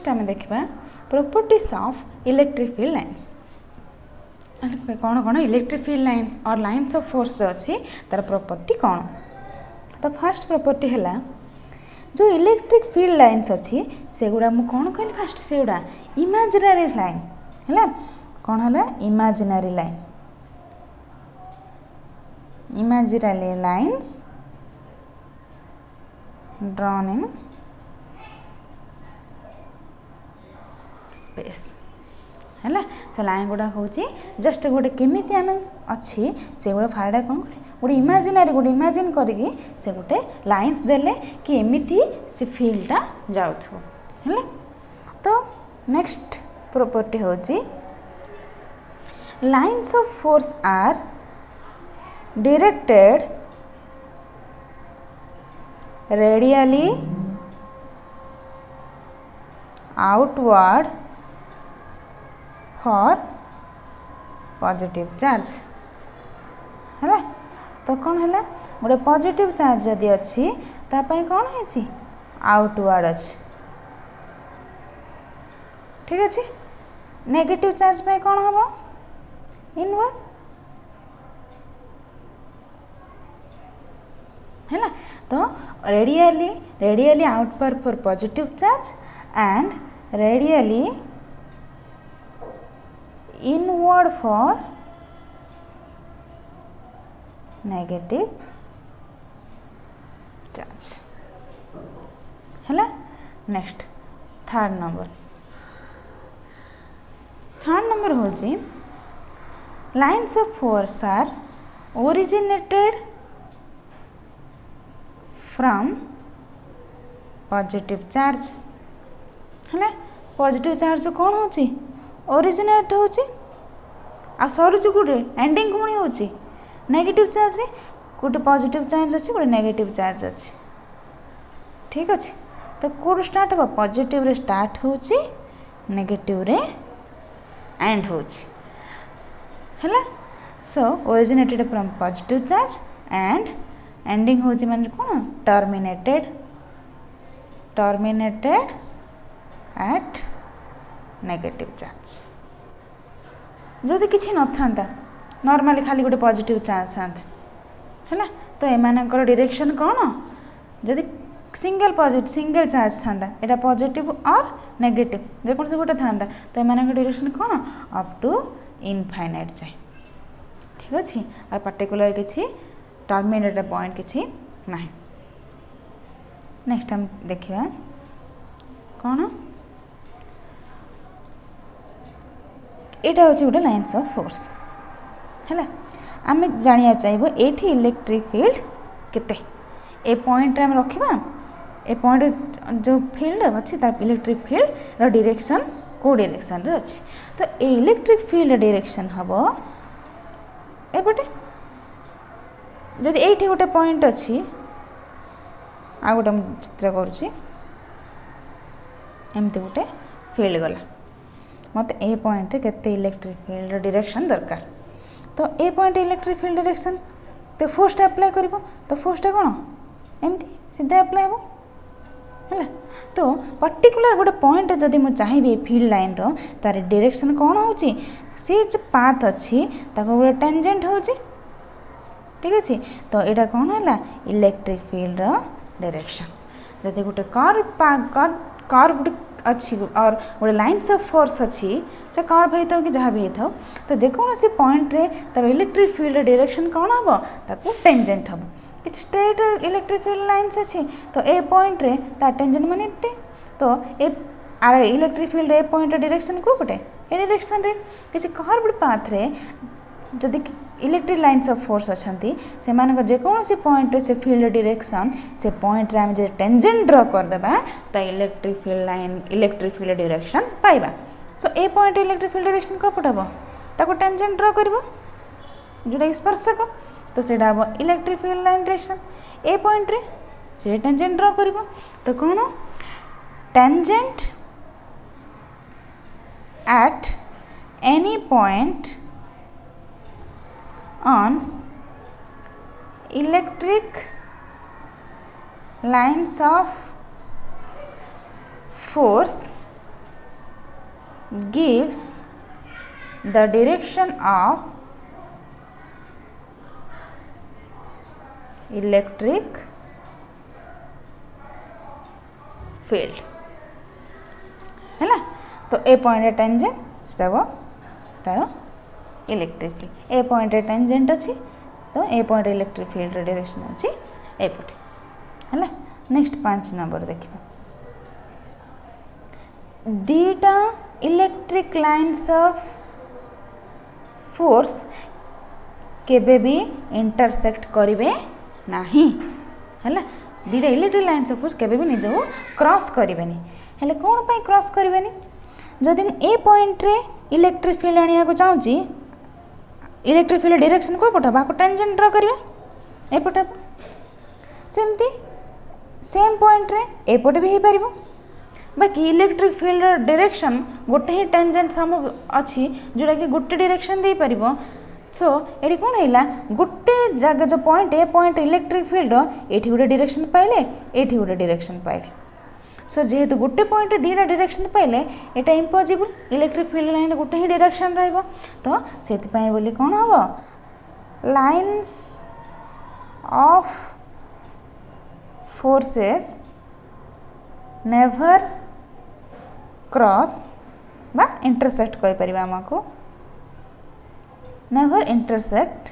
आम देखा properties of electric field lines. कौन कौन इलेक्ट्रिक फील्ड लाइन्स और लाइन्स ऑफ फोर्स जो अच्छी तार प्रॉपर्टी कौन। तो फर्स्ट प्रॉपर्टी है जो इलेक्ट्रिक फील्ड लाइन्स अच्छी से गुड़ा मु कौन कहली फास्ट से गुड़ा इमेजिनरी लाइन है। कौन है imaginary line, imaginary lines drawn in space है। से लाइन गुड़ा हूँ जस्ट गोटे केमी आम अच्छी से गुड़ा फारडे कौन गोटे इमेजिनरी गोटे इमेजिन करिकी से गोटे लाइन्स देले कि एमिति से फील्डटा जाउथो है। तो नेक्स्ट प्रॉपर्टी होची lines of force are directed radially outward for positive charge है। तो कौन है गोटे पॉजिटिव चार्ज जदि अच्छी तापाई कौन है आउटवर्ड अच्छी ठीक अच्छे। नेगेटिव चार्ज पे कौन हम इनवर्ड है ना। तो radially outward for positive charge and radially inward for negative charge है। नेक्स्ट थर्ड नंबर होची lines of force are originated from positive charge है। पॉजिटिव चार्ज कौन होची ओरिजिनेट होची आ सरुची गोटे एंडिंग कौन होची नेगेटिव चार्ज रे गोटे पॉजिटिव चार्ज अच्छी गोटे नेगेटिव चार्ज अच्छी ठीक अच्छे। तो कौट स्टार्ट हो पॉजिटिव रे स्टार्ट होची नेगेटिव रे एंड होची है। So originated from positive charge and ending होची माने कौन टर्मिनेटेड एट नेगेटिव चार्ज। जदि किसी न था नॉर्मली खाली गोटे पॉजिटिव चार्ज था है। तो एमानकर डायरेक्शन कौन जदि सिंगल चार्ज था यहाँ पॉजिटिव और नेगेटिव जेको गोटे था तो एम डायरेक्शन कौन अप टू इनफाइनाइट जाए ठीक अच्छे। और पर्टिकुलर किसी टर्मिनेटेड पॉइंट किसी ना। नेक्स्ट हम देखिए कौन यहाँ हूँ गोटे लाइन्स ऑफ फोर्स है। आम जाना चाहिए ये इलेक्ट्रिक फील्ड केते ए पॉइंट आम रखा ए पॉइंट जो फील्ड अच्छी तार इलेक्ट्रिक फील्ड डायरेक्शन को डायरेक्शन रे अच्छी। तो ए इलेक्ट्रिक फील्ड डायरेक्शन हम एपटे जदि ये गोटे पॉइंट अच्छी आ गोटे चित्र करुँची एमती गोटे फील्ड गला मत ए पॉइंट केते इलेक्ट्रिक फील्ड डायरेक्शन दरकार। तो ए पॉइंट इलेक्ट्रिक फील्ड डायरेक्शन तो फोर्सटा अप्लाई कर तो फोर्सटा कौन एमती सीधा अप्लाई हम है। तो पर्टिकुलर गोटे पॉइंट जदि मुझे चाहिए फील्ड लाइन रो तार डायरेक्शन कौन होची सी जो पाथ अच्छी गोटे टेंजेंट होची ठीक अच्छे। तो यहाँ कौन है इलेक्ट्रिक फील्ड डायरेक्शन जदि गोटे कर्व अच्छी और गोटे लाइन्स ऑफ फोर्स अच्छी चाहे कर्व होता कि जहाँ भी होता तो जेकोसी पॉइंट रे तार इलेक्ट्रिक फील्ड डायरेक्शन कौन हम ताको टेंजेंट हम कि स्ट्रेट इलेक्ट्रिक फील्ड लाइन्स अच्छी तो ए पॉइंट रे तार टेंजेंट माने टे। तो A R electric field A point direction को गोटे ए डायरेक्शन रे किसी कर्व्ड पाथ रे जदि इलेक्ट्रिक लाइन्स ऑफ फोर्स अच्छा से जेकोसी पॉइंट रे से फील्ड डायरेक्शन से पॉइंट रे आम जो टेंजेंट ड्र करदेबा तो electric field line electric field direction पाइबा। So a point electric field direction कपट हम ताको टेंजेंट ड्र कर जोटा स्पर्शक तो से हम इलेक्ट्रिक फील्ड लाइन डायरेक्शन ए पॉइंट रे से टेंजेंट ड्र कर तो कौन tangent at any point on electric lines of force gives the direction of electric field है ना। तो ए पॉइंट टेंजेंट सेटा तार इलेक्ट्रिक फील्ड ए पॉइंट टेंजेंट अच्छी तो ए पॉइंट इलेक्ट्रिक फील्ड डायरेक्शन अच्छी एपटे है। नेक्स्ट 5 नंबर देखिए दीटा इलेक्ट्रिक लाइन्स ऑफ फोर्स केबे भी इंटरसेक्ट करेंगे नहीं है। दीटा इलेक्ट्रिक लाइन्स ऑफ फोर्स केबे भी निज क्रॉस करेंगे हेले कौन पाई क्रॉस करेंगे जदि ए पॉइंट रे इलेक्ट्रिक फील्ड आने चाहूँगी इलेक्ट्रिक फील्ड डायरेक्शन को पठा आपको टेंजेंट ड्रा करिवे एपटे सेमती सेम पॉइंट रे एपटे भी हो पार बाकी इलेक्ट्रिक फील्ड डायरेक्शन गोटे ही टेंजेंट सम अच्छी जोटा कि गोटे डायरेक्शन दे पार सो ये कौन है गोटे जगह जो point A point electric field ये गोटे डायरेक्शन पाइले ये गोटे डायरेक्शन पाइले सो जेहेतु गोटे पॉइंट दीटा डायरेक्शन पाइले यहाँ इम्पॉसिबल इलेक्ट्रिक फील्ड लाइन गोटे ही डायरेक्शन रहिबो तो सेतिपाई बोली कौन हम lines of forces never cross बा इंटरसेक्ट कहि परिबा हमको नेवर इंटरसेक्ट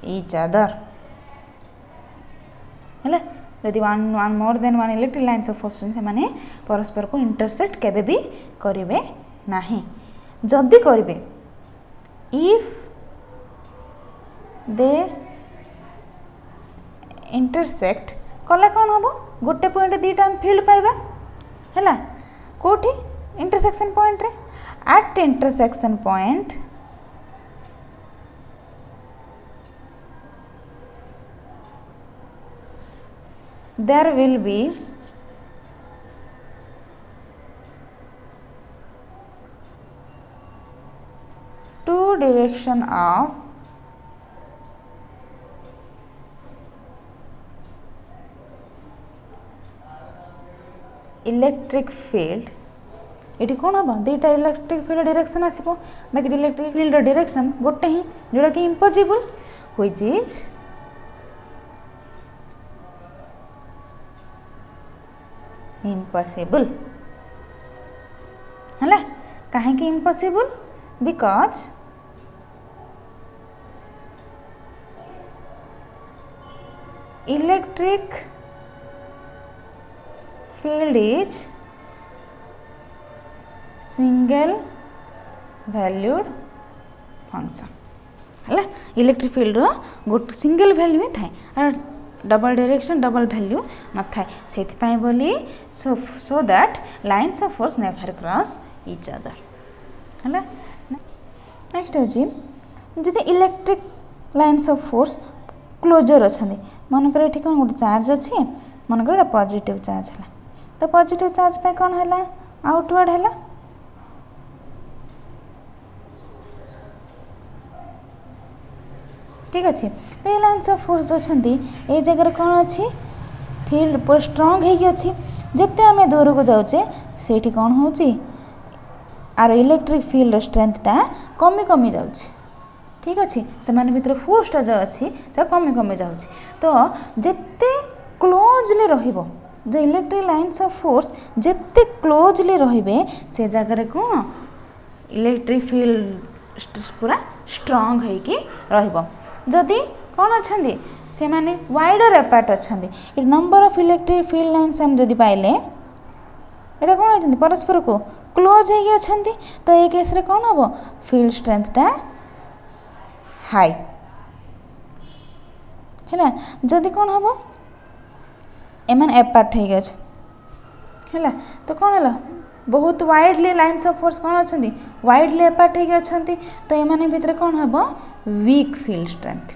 ईच अदर है। यदि one more than one electric lines of force से माने परस्पर को इंटरसेक्ट केबे भी करिवे नाही जदि करिवे इफ दे इंटरसेक्ट कले कौन हम गोटे पॉइंट दीटा फील्ड पाइबा है कोठी इंटरसेक्शन पॉइंट रे at intersection point there will be two direction of electric field ये कौन हम दीटा इलेक्ट्रिक फील्ड डायरेक्शन आसो बाकी इलेक्ट्रिक फील्ड डायरेक्शन गोटे ही जोटा कि इम्पॉसिबल व्हिच इज इम्पॉसिबल है कहीं impossible because electric field is single valued function है इलेक्ट्रिक फील्ड गोटे सिंगल वैल्यू ही थाए डबल डायरेक्शन डबल वैल्यू न थाए से बोली so that lines of force never cross each other है। नेक्स्ट हूँ जदि electric lines of force closer अच्छा मनकर ये कौन गोटे चार्ज अच्छी मनकर पॉजिटिव चार्ज है तो पॉजिटिव चार्ज पे कौन है आउटवर्ड है ठीक अच्छे। तो ये लाइन्स ऑफ फोर्स अच्छा ये जगह कौन अच्छी फील्ड पूरा स्ट्रंग होगी जिते आम दूर को जाऊे से कौन हो आर इलेक्ट्रिक फील्ड स्ट्रेंथटा कमी कमी जाऊँ ठीक अच्छे से भर फोर्सटा जो अच्छी से कमी कमी जाऊँ तो जिते क्लोजली रहिबो जो इलेक्ट्रिक लाइन्स ऑफ फोर्स जिते क्लोजली रहिबे से जगह कौन इलेक्ट्रिक फील्ड पूरा स्ट्रंग होगी रहिबो जदि कौन अच्छा से माने वाइडर एपार्ट अच्छा number of electric field lines हम जदि पाइले ये कौन होती परस्पर को क्लोज होगी अच्छा तो ये केस रे कौन हम फील्ड स्ट्रेंथटा हाई है जदि कौन हम एमन एपार्ट है तो कौन है बहुत वाइडली लाइन्स ऑफ फोर्स कौन अच्छा वाइडली एपार्ट होगी अच्छा तो ये भितर कौन हम वीक फील्ड स्ट्रेंथ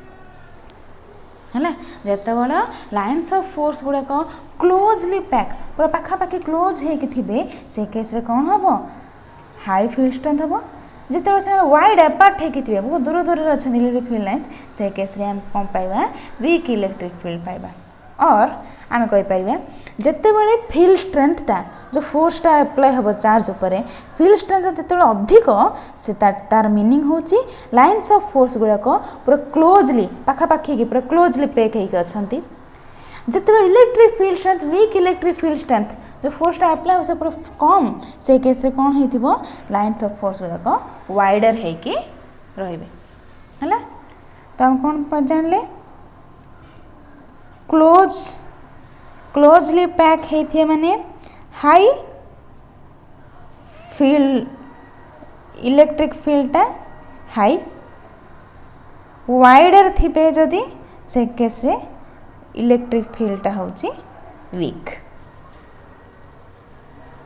है जिते बड़ा लाइन्स ऑफ फोर्स गुड़ाक क्लोजली पैक पूरा पाखापाखि क्लोज होते से केस रे कौन हम हाई फील्ड स्ट्रेंथ हम जिते से वाइड एपार्ट होते बहुत दूर दूर अच्छा इलेक्ट्रिक फील्ड लाइन्स से केस रे हम कौन पाइबा वीक इलेक्ट्रिक फील्ड पाइबा और आम कहीपर जिते बड़े फील्ड स्ट्रेंथटा जो फोर्सटा अप्लाई हम चार्ज उपर फील्ड स्ट्रेंथ जिते अधिक से तार मीनिंग हूँ लाइन्स ऑफ फोर्स गुड़ाक पूरा क्लोजली पाखापाखी पूरा क्लोजली पैक होकर अच्छा जिते electric field strength weak electric field strength जो फोर्सटा अप्लाई से पूरा कम से केस कौन हो लाइन्स ऑफ फोर्स गुड़ाक वाइडर होके रे है। तो हम कौन जानले क्लोजली पैक होती माने हाई फील्ड इलेक्ट्रिक फील्डटा हाई वाइडर थिबे जदि से केस रे इलेक्ट्रिक फील्डटा होची वीक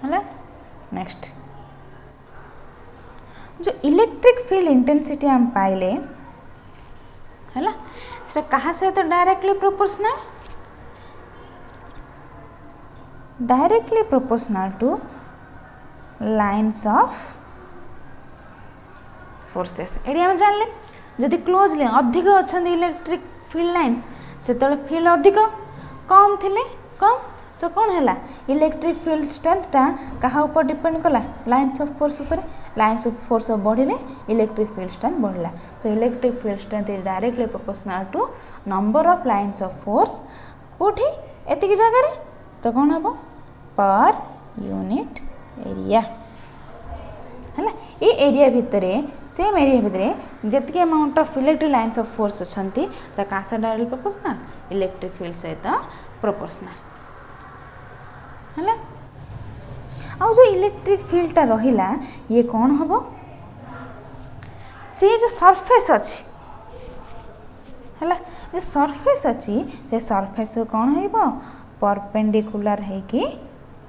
है। नेक्स्ट जो इलेक्ट्रिक फील्ड इंटेंसिटी हम पाइले है से कहा से तो directly proportional to lines of forces एडी हम जानले जदि क्लोजली अधिक अच्छा इलेक्ट्रिक फील्ड लाइन्स से फील्ड अधिक कम थिले कम सो कौन है इलेक्ट्रिक फील्ड स्ट्रेंथटा कहा ऊपर डिपेंड कला लाइन्स ऑफ फोर्स उपर लाइन्स ऑफ फोर्स बढ़िले इलेक्ट्रिक फील्ड स्ट्रेंथ बढ़ला so electric field strength is directly proportional to number of lines of force कोठी एतिकी जगह तो कौन हम पर यूनिट एरिया है ये एरिया भितर सेम एरिया भितर जितकी amount of electric lines of force अच्छी तो क्या डायरेक्टली प्रोपोर्शनल इलेक्ट्रिक फील्ड सहित प्रोपोर्शनल है। आ जो इलेक्ट्रिक फील्डटा रहिला ये कौन हम से जो सरफेस अच्छी है जो सरफेस अच्छी से सरफेस कौन हो परपेंडिकुलर होगी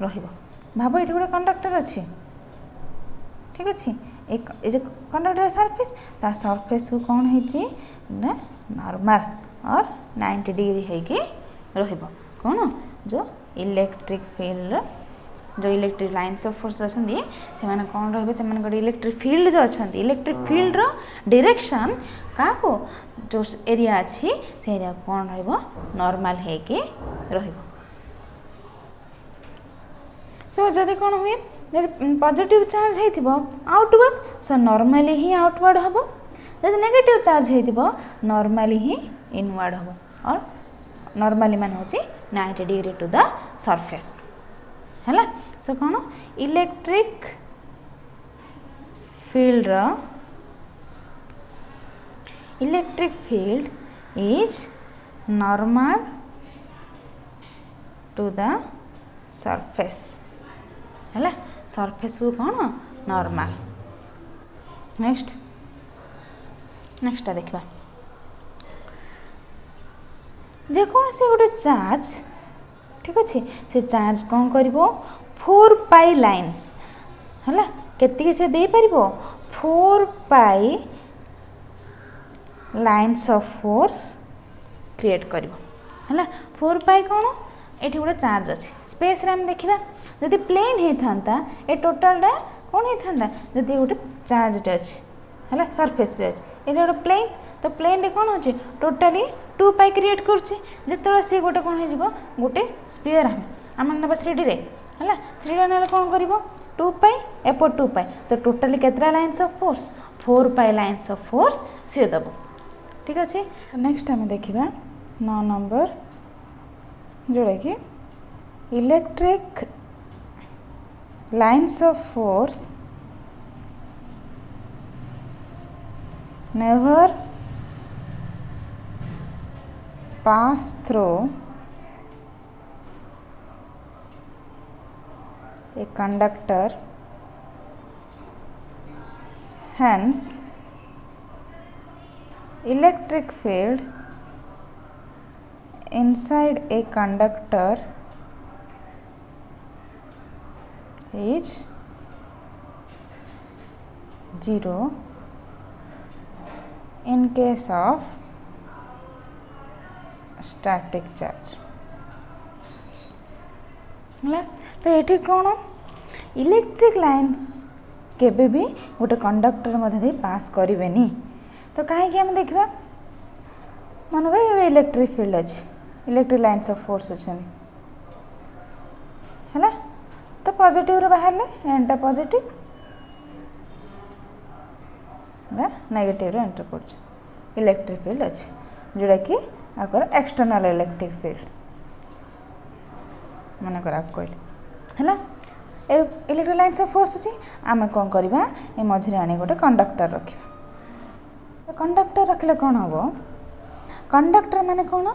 भाव ये गोटे कंडक्टर अच्छी ठीक अच्छे एक जो कंडक्टर सरफेस ता सरफेस को कौन है नॉर्मल और 90 डिग्री होगी कौन जो इलेक्ट्रिक फील्ड जो इलेक्ट्रिक लाइन्स ऑफ फोर्स अच्छा से कौन रे इलेक्ट्रिक फील्ड जो अच्छा इलेक्ट्रिक फील्ड रो डायरेक्शन क्या को जो एरिया अच्छी से एरिया कौन नॉर्मल होके सो जदि कौन हुए पॉजिटिव चार्ज हो आउटवर्ड सो नॉर्मली ही आउटवर्ड हम जब नेगेटिव चार्ज हो नॉर्मली ही इनवर्ड हम और नॉर्मली मान हूँ 90 डिग्री टू द सरफेस है। सो कौन electric field is normal to the surface है सरफेस को कौन नॉर्मल। नेक्स्ट देखा जेकोसी गोटे चार्ज ठीक अच्छे से चार्ज कौन कर 4 पाई लाइन्स है केतिकी से दे पार 4 pi lines of force create कर 4 पाई कौन ये गोटे चार्ज अच्छी स्पेस रे हम देखा जदि प्लेन होता ये टोटालटा कौन होता जदि गोटे चार्जटे अच्छी है सरफेस अच्छे ये गोटे प्लेन तो प्लेन रे कौन अच्छे टोटाली 2 पाई क्रिएट करते सी गोटे कौन हो गोटे स्पीयर आम ना 3D रे है 3D ना कौन कर 2 पाई एपट 2 पाई तो टोटाली केतरा lines of force 4 pi lines of force सी दब ठीक अच्छे। नेक्स्ट आम देखा 9 नंबर जोड़ा कि electric lines of force never pass through a conductor, hence electric field inside a conductor is 0 in case of static charge है। तो ये कौन इलेक्ट्रिक लाइन्स केबे भी गोटे कंडक्टर मध्य पास करें तो कहीं आम देखा मनकर इलेक्ट्रिक फील्ड अच्छी इलेक्ट्रिक लाइन्स ऑफ फोर्स अच्छे है तो पॉजिटिव रे बाहर एंटा पॉजिटिव नेगेटिव रे एंटर कर इलेक्ट्रिक फील्ड अच्छे जोड़ा कि आकर एक्सटर्नल इलेक्ट्रिक फील्ड मन कर कहले है इलेक्ट्रिक लाइन्स ऑफ फोर्स अच्छी आम कौन करवा ये मझे आने गोटे कंडक्टर रखा कंडक्टर रखले कौन हम कंडक्टर माने कौन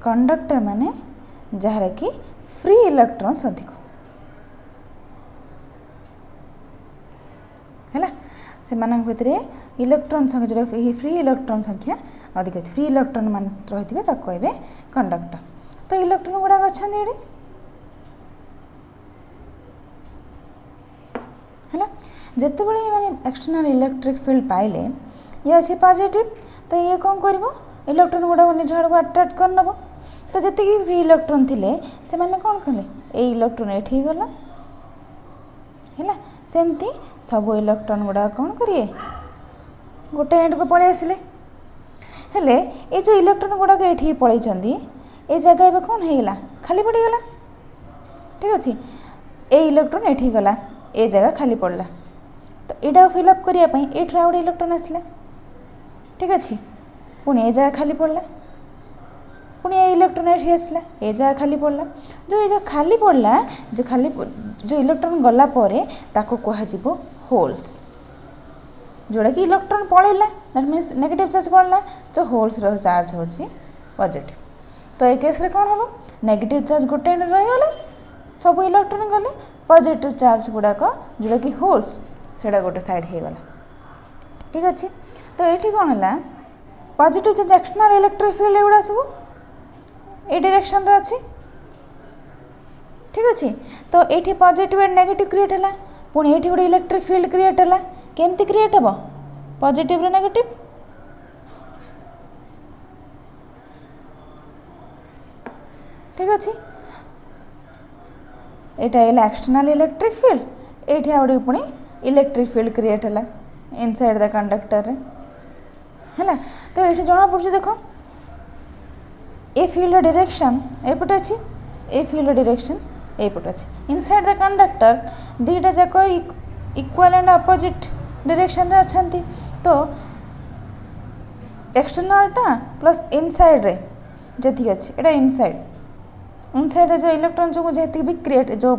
कंडक्टर माने जार कि फ्री इलेक्ट्रॉन्स अधिक है से भितर इलेक्ट्रॉन संख्या जो फ्री इलेक्ट्रॉन संख्या अधिक फ्री इलेक्ट्रॉन मान रही कहे कंडक्टर तो इलेक्ट्रॉन गुड़ाक अच्छा है जिते बड़े माने एक्सटर्नल इलेक्ट्रिक फील्ड पाइले ये अच्छे पॉजिटिव तो ये कौन कर इलेक्ट्रॉन गुड़ाक निज आड़ को अट्राक्ट कर नब तो जी फ्री इलेक्ट्रॉन थे से मैंने कौन कले ये इलेक्ट्रॉन ये गला है सेमती सब इलेक्ट्रॉन गुड़ा कौन करिए गोटे एंड को पलि आसिले हेले ये जो इलेक्ट्रॉन गुड़ाक ये पलैंती ये जगह एवं कौन होगा खाली पड़गला ठीक अच्छे ये इलेक्ट्रॉन ये गला ये जगह खाली पड़ला तो यहाँ फिलअप करने ये गोटे इलेक्ट्रॉन आसला ठीक अच्छे पुणी ये जगह खाली पड़ला पुणी ये इलेक्ट्रॉन ये आसला ये जगह खाली पड़ला जो ये जगह खाली पड़ला जो इलेक्ट्रॉन गला परे ताको कह होल्स जोड़ा कि इलेक्ट्रॉन पलैला दैट मीन्स नेगेटिव चार्ज पड़ला जो होल्स चार्ज होची पॉजिटिव तो ये केस रे कौन हम नेगेटिव चार्ज गोटे एंड रहीगला सब इलेक्ट्रॉन गले पॉजिटिव चार्ज गुड़ाक जोड़ा कि होल्स से गोटे साइड हो गला ठीक अच्छे तो ये कौन है positive charge external electric field एगुड़ा सब ये डायरेक्शन रे अच्छी ठीक अच्छे तो ये पॉजिटिव एंड नेगेटिव क्रिएट है पुणी ये गोटे इलेक्ट्रिक फील्ड क्रिएट है केमती क्रिएट हम पॉजिटिव रे नेगेटिव ठीक अच्छे यहाँ एक्सटर्नल इलेक्ट्रिक फील्ड ये आउट पुणी इलेक्ट्रिक फील्ड क्रिएट है इनसाइड द कंडक्टर है तो ये जना पड़ी देख ए फील्ड डायरेक्शन एपटे अच्छी ए फील्ड डायरेक्शन एपटे अच्छी इनसाइड द कंडक्टर दीटा जाक इक्वल एंड अपोजिट डायरेक्शन रे अच्छी तो एक्सटर्नलटा प्लस इनसाइड रे जी अच्छी यहाँ इनसाइड जो इलेक्ट्रॉन जो जी भी क्रिएट जो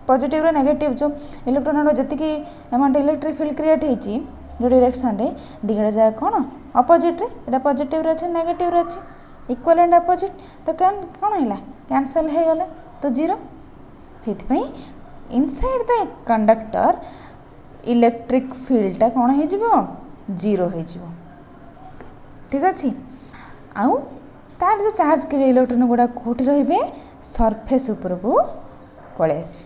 पॉजिटिव रे नेगेटिव जो इलेक्ट्रॉन जी अमाउंट इलेक्ट्रिक फील्ड क्रिएट होती जो डायरेक्शन रे दीटा जगह कौन अपोजिट रे यहाँ पॉजिटिव रे अच्छे नेगेटिव रे अच्छे इक्वल एंड अपोजिट तो कौन है कैंसल हो गला तो जीरो से इनसाइड द कंडक्टर इलेक्ट्रिक फील्डटा कौन हो जीरो हो ठीक अच्छे आउ तार जो चार्ज के इलेक्ट्रॉन गुड़ा कौटी रे सरफेस उपरकू पलि आस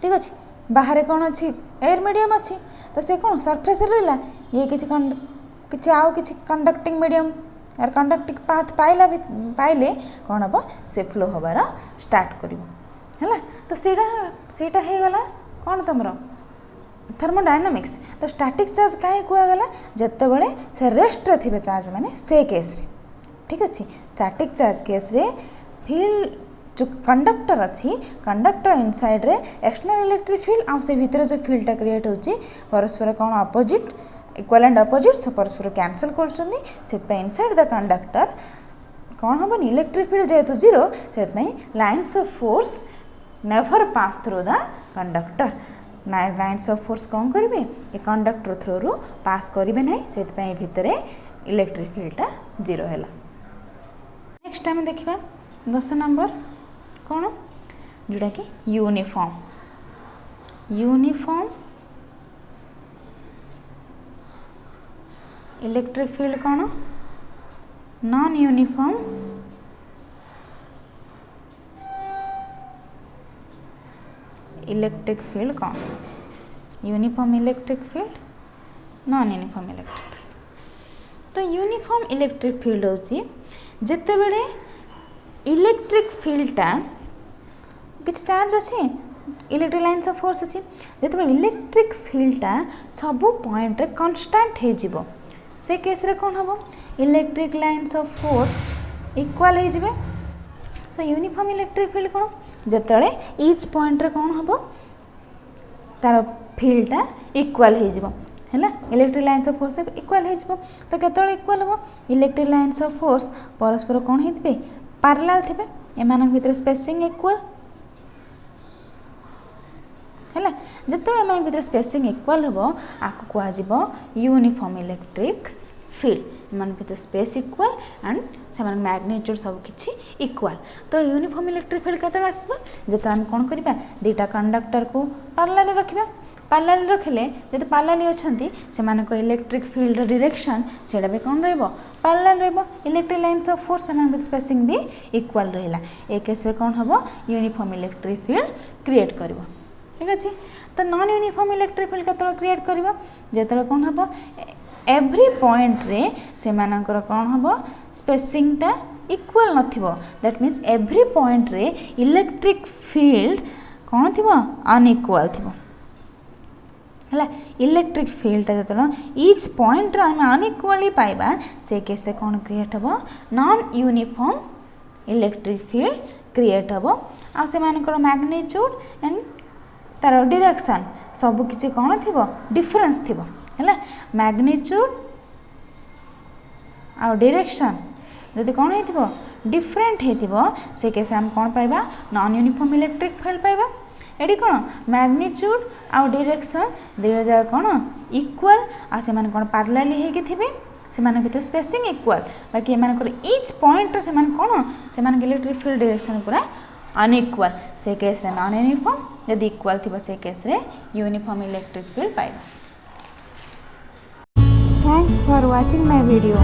ठीक अच्छे बाहर कौन अच्छी एयर मीडियम अच्छी तो से कौन सरफेस रहा ये किसी आउ किसी कंडक्टिंग मीडियम यार कंडक्टिंग पाथ पाइले कौन हम से फ्लो हबार स्टार्ट कर तो सीटा हो गला कौन तुम थर्मोडायनामिक्स तो स्टैटिक चार्ज कहीं कहगला जिते बड़े से रेस्ट थे चार्ज माने से केस रे ठीक अच्छे स्टैटिक चार्ज केस रे फील्ड जो कंडक्टर अच्छी कंडक्टर इनसाइड रे एक्सटर्नल इलेक्ट्रिक फील्ड आ से भीतर जो फील्डटा क्रिएट होची परस्पर कौन अपोजिट इक्वल एंड अपोजिट सब परस्पर कैंसल कर इनसाइड द कंडक्टर कौन हम इलेक्ट्रिक फील्ड जेहेतु जीरो से lines of force never pass through the conductor lines of force कौन करेंगे ये कंडक्टर थ्रू रू पास करेंगे ना से भितर इलेक्ट्रिक फील्डटा जीरो है नेक्स्ट टाइम देखा 10 नंबर कौन जोड़ा कि यूनिफॉर्म इलेक्ट्रिक फील्ड कौन नॉन यूनिफॉर्म इलेक्ट्रिक फील्ड कौन uniform electric field non uniform electric field तो यूनिफॉर्म इलेक्ट्रिक फील्ड होची जिते बड़े इलेक्ट्रिक फील्डटा किसी चार्ज अच्छे इलेक्ट्रिक लाइन्स ऑफ फोर्स अच्छी जिते इलेक्ट्रिक फील्डटा सबू पॉइंट रे कांस्टेंट हो से केस रे कौन हम electric lines of force equal हो तो यूनिफॉर्म इलेक्ट्रिक फील्ड कौन जिते इच पॉइंट रे कौन हम तार फील्डटा इक्वाल हो electric lines of force equal हो तो केतବେଳେ इक्वाल हम इलेक्ट्रिक लाइन्स ऑफ फोर्स परस्पर कौन होते पैरेलल थे एम भितर स्पेसिंग इक्वाल है जिते एम भितर स्पेसिंग इक्वाल हम आपको कह यूनिफॉर्म इलेक्ट्रिक फील्ड एम भितर स्पेस इक्वाल एंड से मैग्नीट्यूड सब किछि इक्वाल तो यूनिफॉर्म इलेक्ट्रिक फील्ड केतବେଳେ आसबो जेते हम कोन करबा दुटा कंडक्टर को पैरेलल रखिबा पैरेलल रखिले जब पैरेलल अछंती से मानको इलेक्ट्रिक फील्ड डायरेक्शन सेटा भी कोन रहबो पैरेलल रहबो इलेक्ट्रिक लाइन्स ऑफ फोर्स एम स्पेसिंग भी इक्वाल रहला ए केस रे कोन हबो यूनिफॉर्म इलेक्ट्रिक फील्ड क्रिएट करबो ठीक अछि तो नॉन यूनिफॉर्म इलेक्ट्रिक फील्ड केतବେଳେ क्रिएट करबो जेतବେଳେ कोन हबो एवरी पॉइंट रे से मानकर कोन हबो स्पेसिंगटा इक्वल नथिबो दैट मीन्स एवरी पॉइंट रे इलेक्ट्रिक फील्ड कौन थिबो अनइक्वल थिबो हला इलेक्ट्रिक फील्डटा जतलो ईच पॉइंट रे हम अनइक्वली पाइबा से केस से कौन क्रिएट हबो non uniform electric field create हबो आ से मानकर मैग्नीट्यूड एंड तार डायरेक्शन सब किछि कौन थिबो डिफरेंस थिबो हला मैग्नीट्यूड आ डायरेक्शन जदि कौन होइथिबो डिफरेंट होइथिबो से केस हम कौन पाइबा नॉन यूनिफॉर्म इलेक्ट्रिक फील्ड पाइबा एडी कौन मैग्नीट्यूड आ डायरेक्शन दुई जगह कौन इक्वल आ से माने कौन पैरेलल होइके थिबे से माने भीतर स्पेसिंग इक्वल बाकी एमानकर ईच पॉइंट से माने कौन से माने इलेक्ट्रिक फील्ड डायरेक्शन पूरा अनइक्वल से केस रे नॉन यूनिफॉर्म यदि इक्वल थिबो से केस रे यूनिफॉर्म इलेक्ट्रिक फील्ड पाइबा Thanks for watching my video,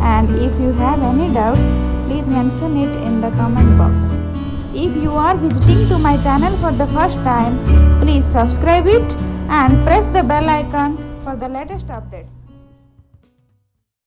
and if you have any doubts, please mention it in the comment box. If you are visiting to my channel for the first time, please subscribe it and press the bell icon for the latest updates.